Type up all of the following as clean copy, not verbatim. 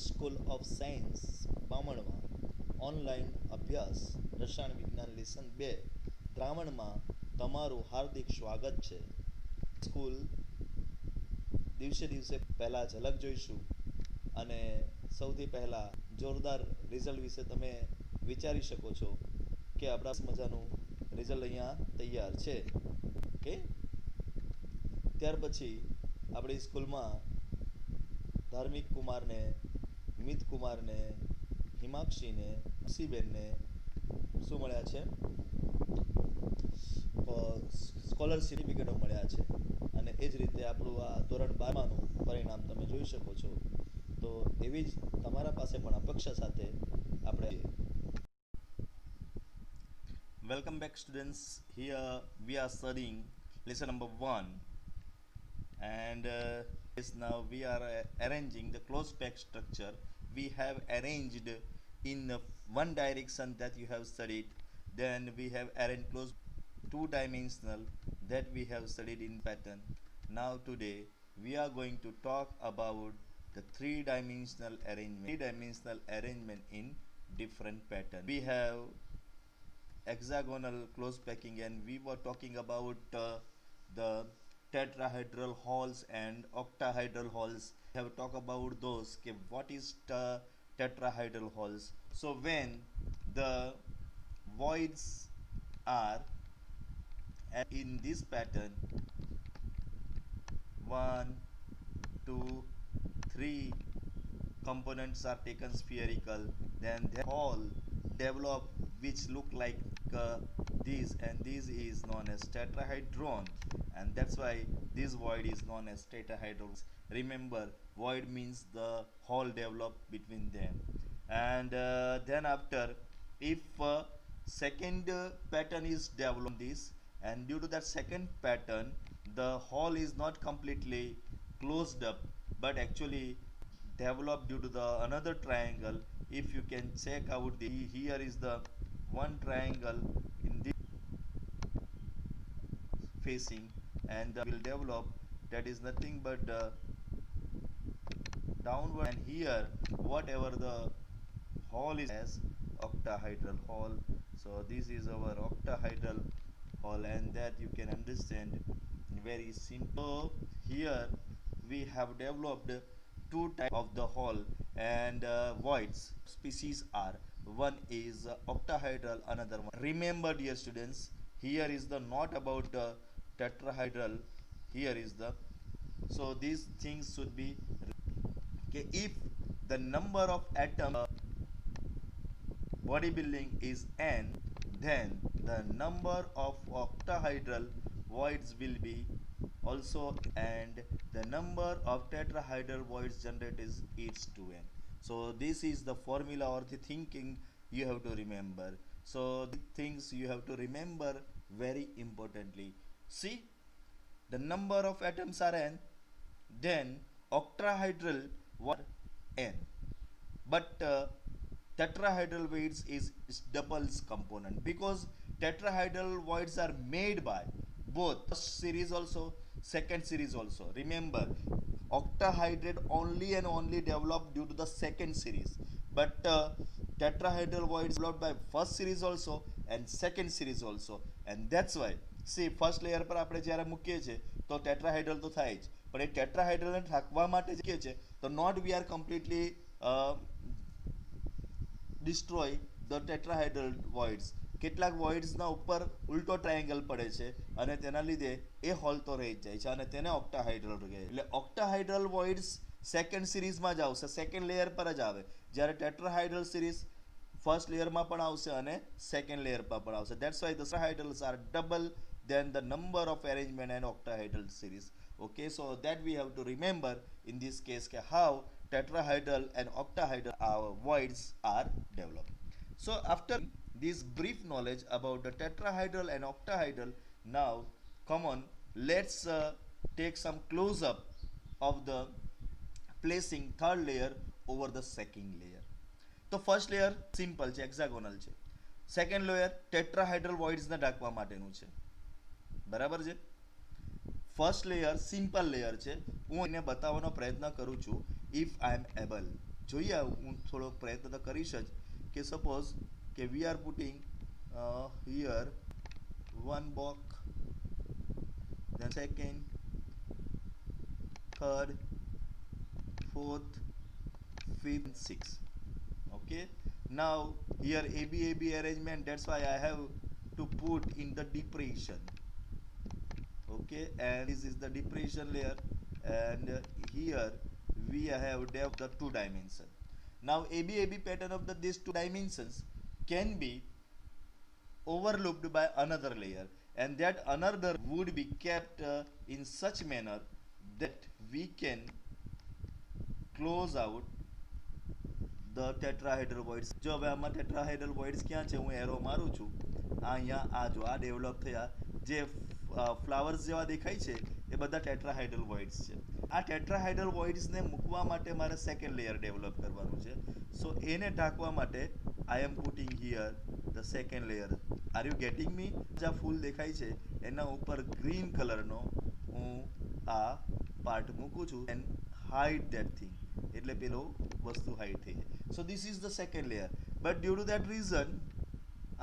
School of science બામણમાં online અભ્યાસ રસાયણ વિજ્ઞાન લેસન 2 દ્રાવણમાં તમારું હાર્દિક સ્વાગત છે. સ્કૂલ દિવસે દિવસે પહેલાં ઝલક જોઈશું અને સૌથી પહેલાં જોરદાર રિઝલ્ટ વિશે તમે વિચારી શકો છો કે આપણા મજાનું રિઝલ્ટ અહીંયા તૈયાર છે. ઓકે, ત્યાર પછી આપણી સ્કૂલમાં ધાર્મિક કુમારને, મિત કુમારને, હિમાક્ષીને, સીબેનને શું મળ્યા છે? સ્કોલરશિપ સર્ટિફિકેટો મળ્યા છે. અને એ જ રીતે આપણું આ ધોરણ 12નું પરિણામ તમે જોઈ શકો છો. તો એવી જ તમારા પાસે પણ અપેક્ષા સાથે આપણે Welcome back students. Here we are studying lesson number 1 and yes, now we are arranging the closed pack structure. We have arranged in one direction that you have studied, then we have arranged closed two dimensional that we have studied in pattern. Now today we are going to talk about the three-dimensional arrangement in different pattern. We have hexagonal close packing and we were talking about the tetrahedral halls and octahedral halls. We have talked about those. Okay, what is tetrahedral halls? So when the voids are in this pattern 1, 2, 3 components are taken spherical, then they all develop which look like this, and this is known as tetrahedron, and that's why this void is known as tetrahedron. Remember, void means the hole developed between them. And then after, if second pattern is developed this, and due to that second pattern the hole is not completely closed up but actually developed due to the another triangle. If you can check out the here is the one triangle in this facing and will develop, that is nothing but downward, and here whatever the hole is as octahedral hole. So this is our octahedral hole, and that you can understand very simple. Here we have developed two types of the hole and voids. Species are, one is octahedral, another one. Remember dear students, here is the not about tetrahedral, here is the, so these things should be okay. If the number of atom bodybuilding is n, then the number of octahedral voids will be also, and the number of tetrahedral voids generated is to n. So this is the formula or the thinking you have to remember. So the things you have to remember very importantly. See, the number of atoms are n, then octahedral what n, but tetrahedral voids is doubles component, because tetrahedral voids are made by both first series also, second series also. Remember, octahedral only and only developed due to the second series, but tetrahedral voids developed by first series also and second series also, and that's why see first layer પર આપણે જ્યારે મૂકીએ છીએ તો ટેટ્રાહાઇડ્રલ તો થાય જ, પણ એ ટેટ્રાહાઇડ્રલને ઢાંકવા માટે જે છે તો not we are completely destroy the tetrahedral voids. કેટલાક voidsના ઉપર ઉલટો ટ્રાયેંગલ પડે છે અને તેના લીધે એ હોલ તો રહી જ જાય છે અને તેને ઓક્ટાહાઇડ્રલ કહે. એટલે ઓક્ટાહાઇડ્રલ voids સેકન્ડ સિરીઝમાં જ આવશે, સેકન્ડ લેયર પર જ આવે, જ્યારે ટેટ્રાહાઇડ્રલ સિરીઝ ફર્સ્ટ લેયરમાં પણ આવશે અને સેકન્ડ લેયર પર પણ આવશે. That's why the tetrahedrals are double than the number of arrangement and octahedral series. Okay, so that we have to remember in this case how tetrahedral and octahedral voids are developed. So after this brief knowledge about the tetrahedral and octahedral, now come on, let's take some close up of the placing third layer over the second layer. તો first layer simple છે, હેક્સાગોનલ છે. Second layer ટેટ્રાહાઇડ્રલ વોઇડ્સને ઢાંકવા માટેનું છે, બરાબર છે. First layer simple layer છે, હું એને બતાવવાનો પ્રયત્ન કરું છું. ઇફ આઈ એમ એબલ, જોઈએ હું થોડો પ્રયત્ન તો કરીશ જ કે સપોઝ કે we are putting here one block, then second, third, fourth, fifth, and sixth. Okay. Now here AB arrangement. That's why I have to put in the depression. Okay, and this is the depression layer, and here we have the two dimension. Now AB pattern of these two dimensions can be overlooked by another layer, and that another would be kept in such manner that we can close out the tetrahedral voids. જો હવે આમાં tetrahedral voids ક્યાં છે, હું arrow મારું છું અહીંયા, આ જો આ ડેવલપ થયા જે ફ્લાવર્સ જેવા દેખાય છે એ બધા tetrahedral voids છે. આ tetrahedral voids ને મૂકવા માટે મારે સેકન્ડ લેયર ડેવલપ કરવાનું છે. સો એને ઢાંકવા માટે I am putting here the second layer. Are you getting me? જે ફૂલ દેખાય છે એના ઉપર ગ્રીન કલરનો હું આ પાર્ટ મૂકું છું એન્ડ હાઇડ ધેટ થિંગ, એટલે પેલો વસ્તુ હાઇડ થઈ જાય. So this is the second layer. But due to that reason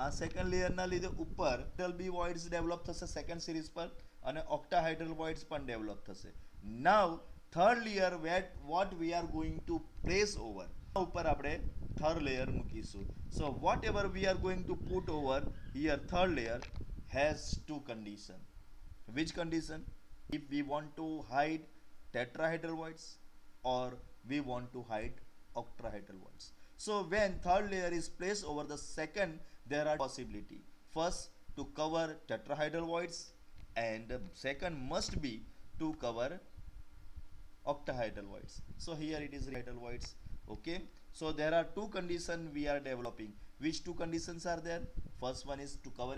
આ સેકન્ડ લેયરના લીધે ઉપર બી વોઇડ્સ ડેવલપ થશે સેકન્ડ સિરીઝ પર, અને ઓક્ટાહાઇડ્રલ વોઇડ્સ પણ ડેવલપ થશે. Now third layer what we are going to place over, ઉપર આપણે થર્ડ લેયર મૂકીશું. So whatever we are going to put over here third layer has to condition. Which condition? if we want to hide tetrahedral voids or we want to hide octahedral voids. So when third layer is placed over the second, there are possibility. First, to cover tetrahedral voids, and second must be to cover octahedral voids. So here it is tetrahedral voids. Okay. So there are two conditions we are developing. Which two conditions are there? First one is to cover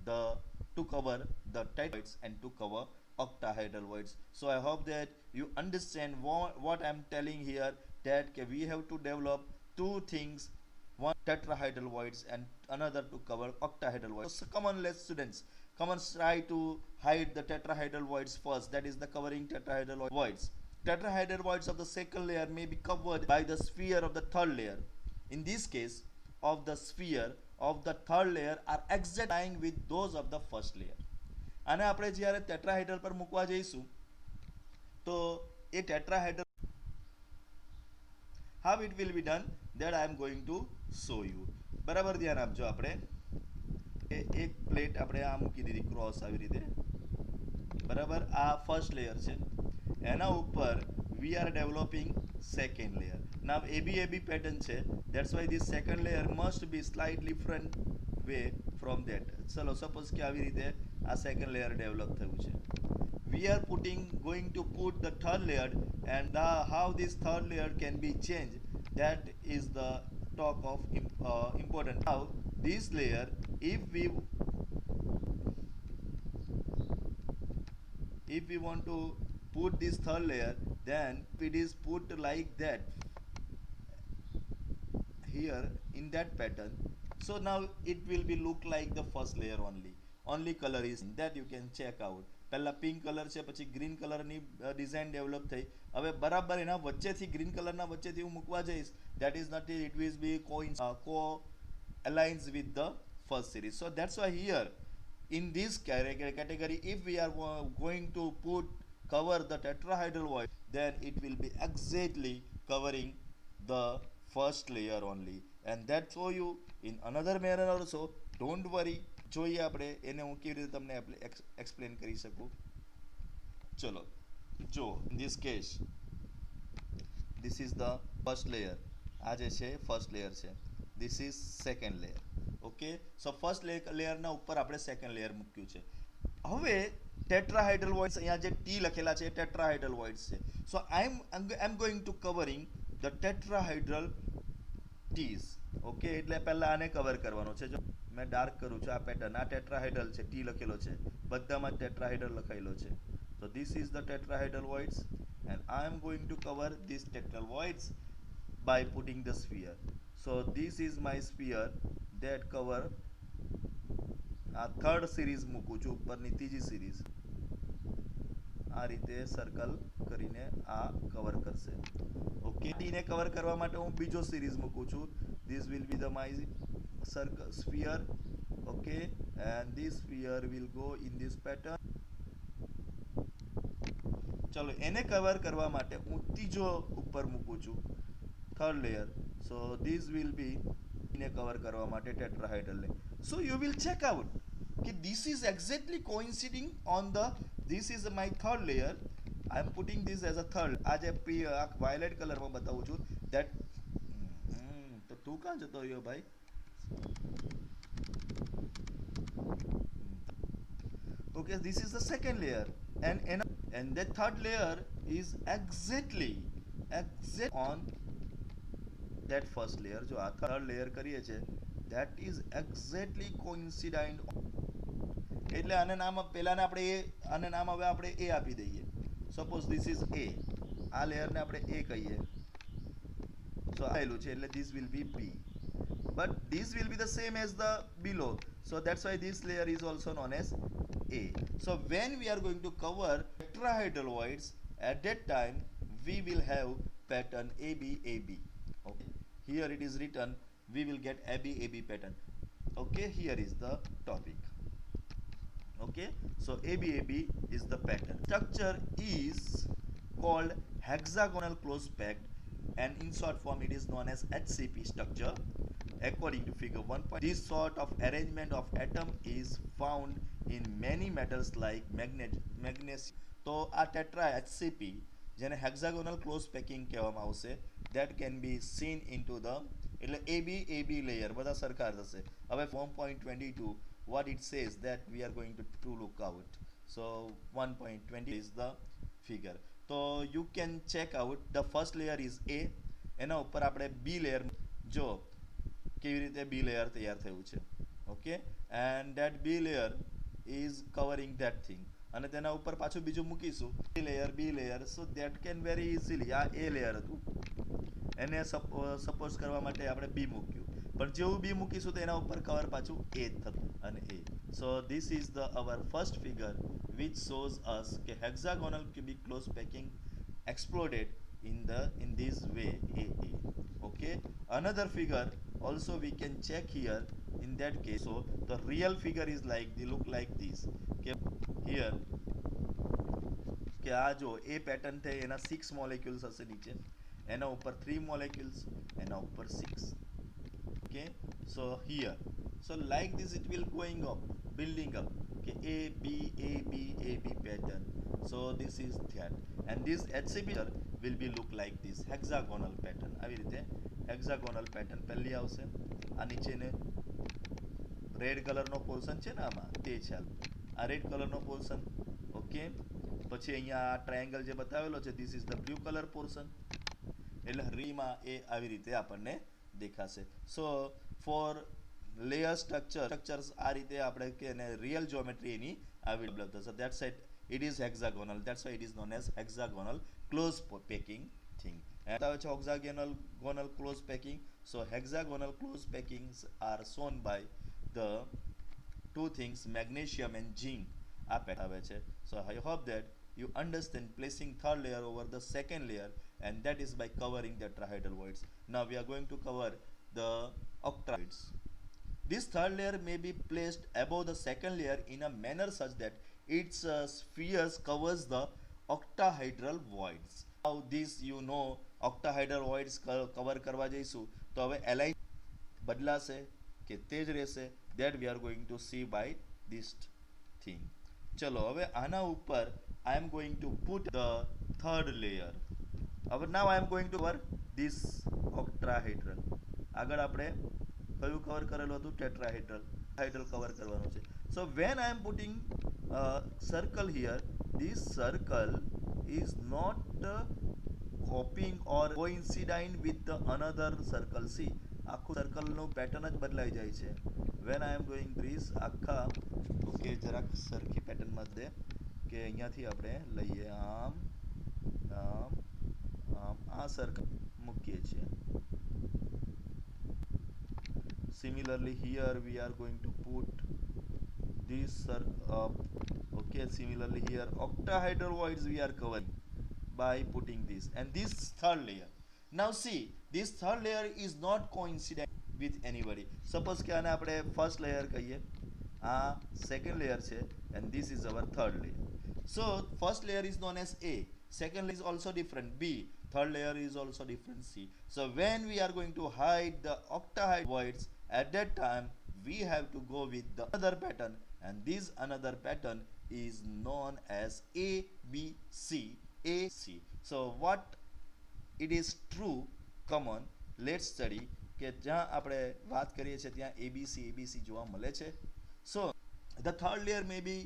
the tetrahedral voids and to cover octahedral voids. So I hope that you understand what I am telling here, that we have to develop two things, one tetrahedral voids and another to cover octahedral voids. So come on, let's students, come on, try to hide the tetrahedral voids first, that is the covering tetrahedral voids. Tetrahedral voids of the second layer may be covered by the sphere of the third layer. In this case, of the sphere of the third layer are exactly lying with those of the first layer. અને આપણે જ્યારે tetrahedral પર મૂકવા જઈશું તો એ tetrahedral how it will be done that I am going to show you. બરાબર, ધ્યાન આપજો. આપણે એક પ્લેટ આપણે આ મૂકી દીધી ક્રોસ આવી રીતે. બરાબર, આ ફર્સ્ટ લેયર છે, એના ઉપર we are developing second layer. Now AB pattern છે, that's why this second layer must be slightly different way from that. ચલો સપોઝ કે આવી રીતે આ સેકન્ડ લેયર ડેવલપ થયું છે. We are going to put the third layer, and how this third layer can be changed, that is the talk of important. Now this layer, if we want to put this third layer, then it is put like that here in that pattern. So now it will be look like the first layer only color is that you can check out. પહેલા pink colour છે, પછી green કલરની design develop થઈ. હવે બરાબર એના વચ્ચેથી green કલરના વચ્ચેથી હું મૂકવા જઈશ, that is not, it will be co aligns with the first series. So that's why here in this category, if we are going to cover the tetrahedral void, then it will be exactly covering the first layer only, and that show you in another manner also. Don't worry, જોઈએ આપણે એને હું કેવી રીતે તમને explain કરી શકું. ચલો જો this case, this is the first layer, આ જે છે ફર્સ્ટ લેયર છે, this is second layer. Okay, so first લેયરના ઉપર આપણે સેકન્ડ લેયર મૂક્યું છે. હવે ટેટ્રાહાઇડ્રલ વોઇડ્સ, અહીંયા જે ટી લખેલા છે એ ટેટ્રાહાઇડ્રલ વોઇડ્સ છે. So I am going to covering the tetrahedral ties. Okay, એટલે પહેલા આને કવર કરવાનો છે. જો મેં ડાર્ક કરું છું, આ પેટર્ન, આ ટેટ્રાહાઇડ્રલ છે, ટી લખેલો છે, બધામાં ટેટ્રાહાઇડ્રલ લખાયેલો છે. So this is the tetrahedral voids, and I am going to cover these tetrahedral voids by putting the sphere. So this is my sphere that cover આ થર્ડ સિરીઝ મૂકું છું, ઉપરની ત્રીજી સિરીઝ આ રીતે સર્કલ કરીને આ કવર કરશે. ઓકે, ડી ને કવર કરવા માટે હું બીજો સિરીઝ મૂકું છું. This will be the my circle sphere. Okay, and this sphere will go in this pattern. ચલો એને કવર કરવા માટે હું ત્રીજો ઉપર મૂકું છું, third layer. So this will be ને કવર કરવા માટે ટેટ્રાહાઇડ્રલ ને. So you will check out કે this is exactly coinciding on the, this is my third layer. I am putting this as a third. આ જે વાયોલેટ કલરમાં બતાવું છું that તો તું કાં જતો રહ્યો ભાઈ? Okay, this is the second layer, and that third layer is exact on that first layer. जो આ third layer કરીએ છે that is exactly coincident. એટલે આને નામ પહેલાને આપણે એ, આને નામ હવે આપણે એ આપી દઈએ. સપોઝ this is A, આ લેયરને આપણે A કહીએ. સો આવેલું છે એટલે this will be B, but this will be the same as the below, so that's why this layer is also known as A. So when we are going to cover tetrahedral voids, at that time we will have pattern ABAB. Okay, here it is written we will get ABAB pattern. Okay, here is the topic. Okay, so ABAB is the pattern. Structure is called hexagonal close packed, and in short form it is known as HCP structure. According to figure 1. This sort of arrangement of atom is found in many metals like magnesium. તો આ tetra HCP જેને hexagonal close packing કહેવામાં આવશે, that can be seen into the, એટલે AB layer બધા સરખા થશે. હવે 1.22 what it says that we are going to look out. So 1.20 is the figure. તો you can check out the first layer is A, એના ઉપર આપણે B layer, જો કેવી રીતે બી લેયર તૈયાર થયું છે. Okay, and that B layer is covering that thing, અને તેના ઉપર પાછું બીજું મૂકીશું B layer. So that can very easily, આ એ લેયર હતું એને સપોઝ કરવા માટે આપણે બી મૂક્યું, પણ જેવું બી મૂકીશું તો એના ઉપર કવર પાછું એ જ થતું અને એ. So this is the our first figure which shows us કે hexagonal cubic close packing exploded in this way AA. Okay, another figure also we can check here in that case. So the real figure is like, they look like this. Okay, here કે આ જો એ pattern થઈ એના 6 molecules હશે નીચે, એના ઉપર 3 molecules, એના ઉપર 6. Okay, so here, so like this it will going up, building up. Okay, AB pattern. So this is that, and this HCP will be look like this hexagonal pattern. આવી રીતે hexagonal pattern પહેલી આવશે. આ નીચેને red કલરનો portion છે ને આમાં તે છે, આ રેડ કલરનો પોર્શન. ઓકે, પછી અહીંયા આ ટ્રાયેંગલ જે બતાવેલો છે this is the blue colour portion, એટલે રીમાં એ આવી રીતે આપણને દેખાશે. સો ફોર લેયર સ્ટ્રક્ચર્સ આ રીતે આપણે કે એને રિયલ જ્યોમેટ્રી એની આવી ડેવલપ થશે. That side it is hexagonal, that's why it is known as hexagonal close packing thing. And hexagonal close packing, so hexagonal close packings are shown by the two things, magnesium and zinc. So I hope that you understand placing third layer over the second layer, and that is by covering the tetrahedral voids. Now we are going to cover the octahedrals. This third layer may be placed above the second layer in a manner such that its spheres covers the octahedral voids. Now this you know octahedral voids cover કરવા જઈશું તો હવે align બદલાશે કે તે જ રહેશે, that we are going to see by this thing. ચલો હવે આના ઉપર I am going to put the third layer. Now I am going to cover this octahedral. આગળ આપણે કયું કવર કરેલું હતું? ટેટ્રાહેડ્રલ કવર કરવાનું છે. So when I am putting circle here, this circle is not copying or coinciding with the another circle. See, આખું સર્કલનું pattern જ બદલાઈ જાય છે. when I am doing this આખા, ઓકે જરાક સરખી પેટર્નમાં દે કે અહીંયાથી આપણે લઈએ આમ આમ આમ આ સર્કલ મૂકીએ છીએ. Similarly here we are going to put this circle up. Okay, Okay, similarly here octahedral voids we are covering by putting this and this third layer. Now see, this third layer is not coincident with anybody. Suppose કે આને આપણે first layer કહીએ, આ second layer છે and this is our third layer. So first layer is known as A, second layer is also different B, third layer is also different C. So when we are going to hide the octahedral voids, at that time we have to go with the other pattern, and this another pattern is known as ABC. AC. So what it is true, come on, let's study કે જ્યાં આપણે વાત કરીએ છીએ ત્યાં ABC જોવા મળે છે. So the third layer may be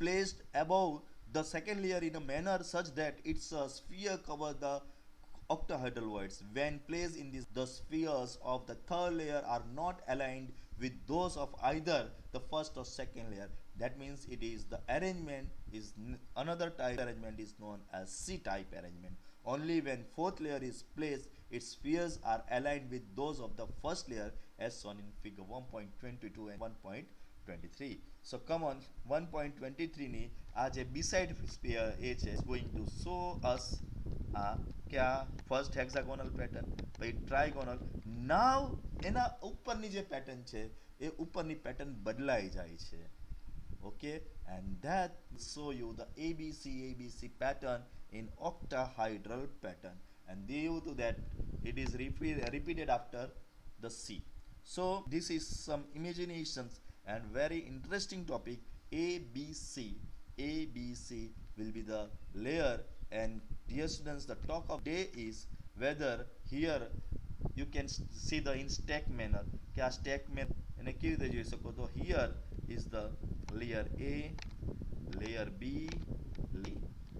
placed above the second layer in a manner such that its sphere cover the octahedral voids. When placed in this, the spheres of the third layer are not aligned with those of either the first or second layer. That means it is the arrangement is another type arrangement is known as C type arrangement. Only when fourth layer is placed, its spheres are aligned with those of the first layer as shown in figure 1.22 and 1.23. So come on, 1.23 ની આ જે beside sphere A છે is going to show us કે આ first hexagonal pattern, પછી trigonal. Now એના ઉપરની જે pattern છે એ ઉપરની pattern બદલાઈ જાય છે. Okay, and that will show you the ABC pattern in octahedral pattern, and due to that it is repeated after the C. So this is some imaginations and very interesting topic. ABC will be the layer, and dear students, the talk of day is whether here you can see the in stack manner કે આ stack manner એને કેવી રીતે જોઈ શકો. તો here is the layer A, layer B,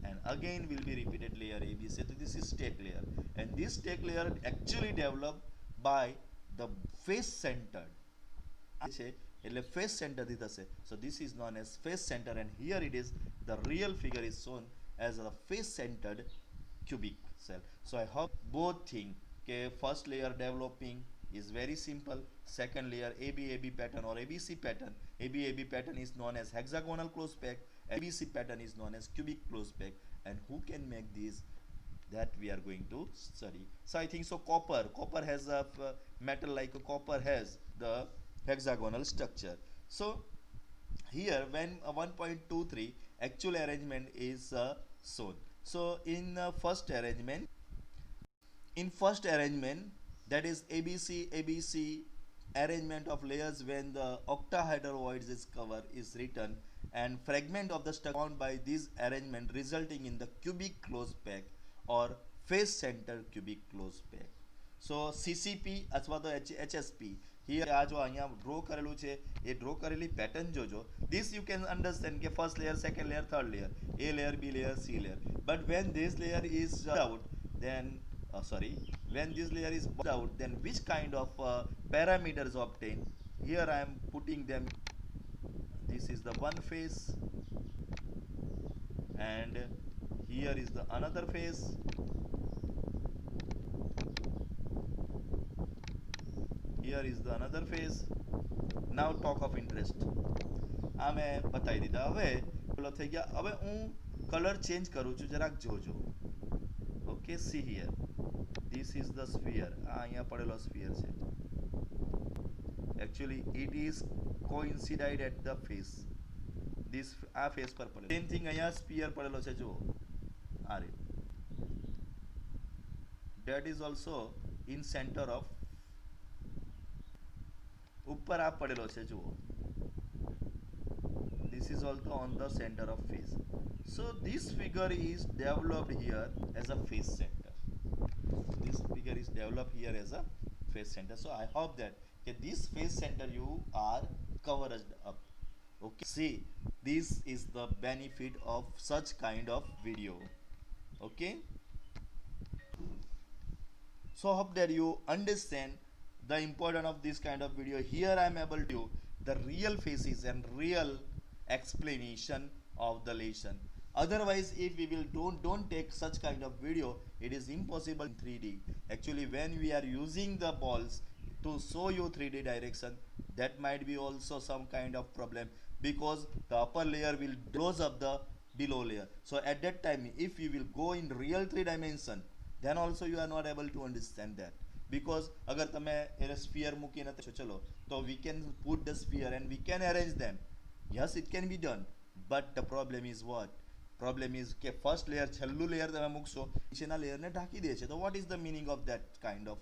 and again will be repeated layer A, B, C. So this is stack layer, and this stack layer actually developed by the face centered એટલે face center થી થશે. So this is known as face center, and here it is the real figure is shown as a face centered cubic cell. So I hope both think કે first layer developing is very simple, second layer AB pattern or ABC pattern. AB pattern is known as hexagonal close pack, ABC pattern is known as cubic close pack, and who can make these, that we are going to study. So I think so copper has a metal like a copper has the hexagonal structure. So here when 1.23 actual arrangement is shown. So in first arrangement that is ABC arrangement of layers, when the octahedral voids is cover is written, and fragment of the structure found by this arrangement resulting in the cubic close pack or face center cubic close pack. So CCP अथवा तो HSP here આ જો અહીંયા draw કરેલું છે એ draw કરેલી pattern જોજો. This you can understand કે first layer, second layer, third layer, A layer, B layer, C layer. But when this layer is out, then when this layer is out, then which kind of parameters obtained? Here I am putting them. This is the one phase, and here is the another phase. Here is the another phase. Now talk of interest. આ મેં બતાવી દીધા. હવે પેલો થઈ ગયા. હવે હું કલર ચેન્જ કરું છું, જરાક જોજો. Okay, see here. This is the sphere. આ અહીંયા પડેલો sphere છે. Actually it is coincided at the face. This આ face પર પડેલો. Same thing અહીંયા sphere પડેલો છે જુઓ. આ રે. That is also in center of ઉપર આ પડેલો છે જુઓ. This is also on the center of face. So this figure is developed here as a face center. This figure is developed here as a face center. So I hope that this face center you are covered up. Okay, see, this is the benefit of such kind of video. Okay, so hope that you understand the importance of this kind of video. Here I am able to the real faces and real explanation of the lesson. Otherwise, if we will don't take such kind of video, it is impossible in 3D. Actually, when we are using the balls to show you 3D direction, that might be also some kind of problem. because the upper layer will close up the below layer. So at that time, if you will go in real 3 dimension, then also you are not able to understand that, because અગર તમે એને sphere મૂકીને ચલો તો we can put the sphere and we can arrange them. Yes, it can be done, but the problem is what? Problem is કે first layer છેલ્લું layer તમે મૂકશો નીચેના લેયરને ઢાંકી દે છે. તો what is the meaning of that kind of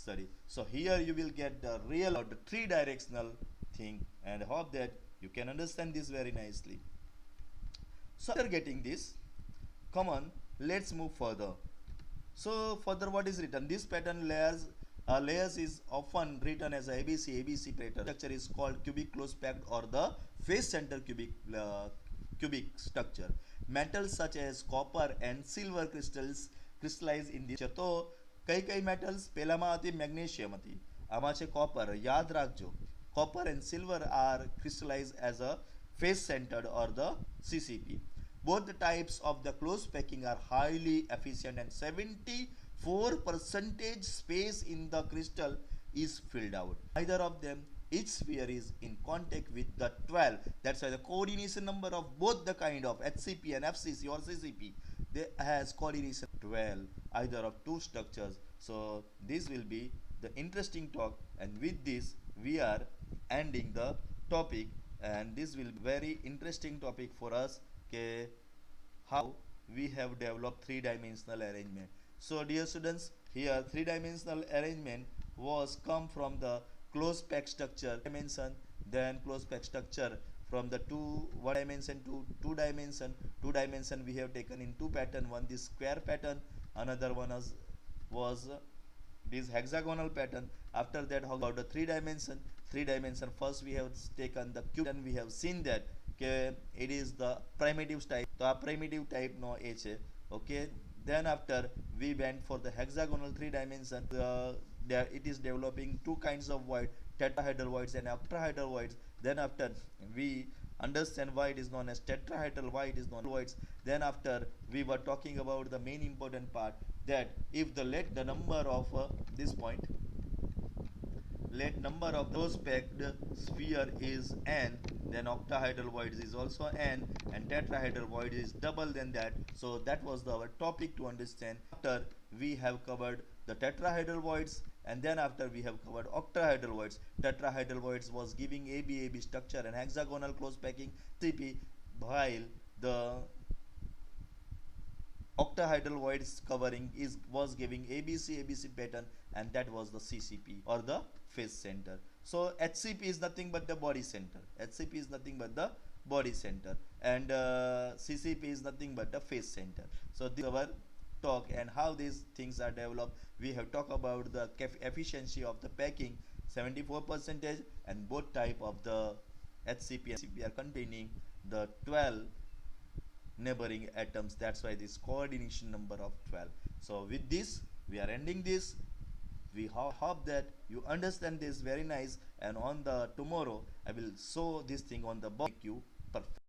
study? So here you will get the real or the three directional thing, and hope that you can understand this very nicely. So after getting this, come on, let's move further. So further, what is written? This pattern layers is often written as a ABC pattern. Structure is called cubic close packed or the face center cubic structure. Metals such as copper and silver crystallize in this. તો કઈ metals? પહેલામાં હતી magnesium હતી, આમાં છે copper. યાદ રાખજો, copper and silver are crystallized as a face centered or the CCP. Both the types of the close packing are highly efficient and 74% space in the crystal is filled out. Either of them, each sphere is in contact with the 12. That's why the coordination number of both the kind of HCP and FCC or CCP, they has coordination 12, either of two structures. So this will be the interesting talk, and with this we are ending the topic, and this will be very interesting topic for us, how we have developed three-dimensional arrangement. So dear students, here three-dimensional arrangement was come from the close pack structure dimension, then close pack structure from the one dimension to two dimension we have taken in two pattern. One this square pattern, another one was this hexagonal pattern. After that, how about the three dimension? First we have taken the cube, and we have seen that it is the primitive type. So primitive type no a છે. Okay, then after we went for the hexagonal three dimension. There it is developing two kinds of void, tetrahedral voids and octahedral voids. Then after we understand why it is known as tetrahedral, why it is known as voids. Then after we were talking about the main important part, that if the number of this point, let number of those packed sphere is n, then octahedral void is also n, and tetrahedral void is double than that. So that was our topic to understand. After we have covered the tetrahedral voids, and then after we have covered octahedral voids. Tetrahedral voids was giving AB structure and hexagonal close packing CP, while the octahedral voids covering was giving ABC pattern, and that was the CCP or the face center. So HCP is nothing but the body center. HCP is nothing but the body center, and CCP is nothing but the face center. So this is our talk, and how these things are developed. We have talked about the efficiency of the packing, 74%, and both type of the HCP and CCP are containing the 12 neighboring atoms. That's why this coordination number of 12. So with this we are ending this. We hope that you understand this very nice, and on the tomorrow I will show this thing on the board, make you perfect.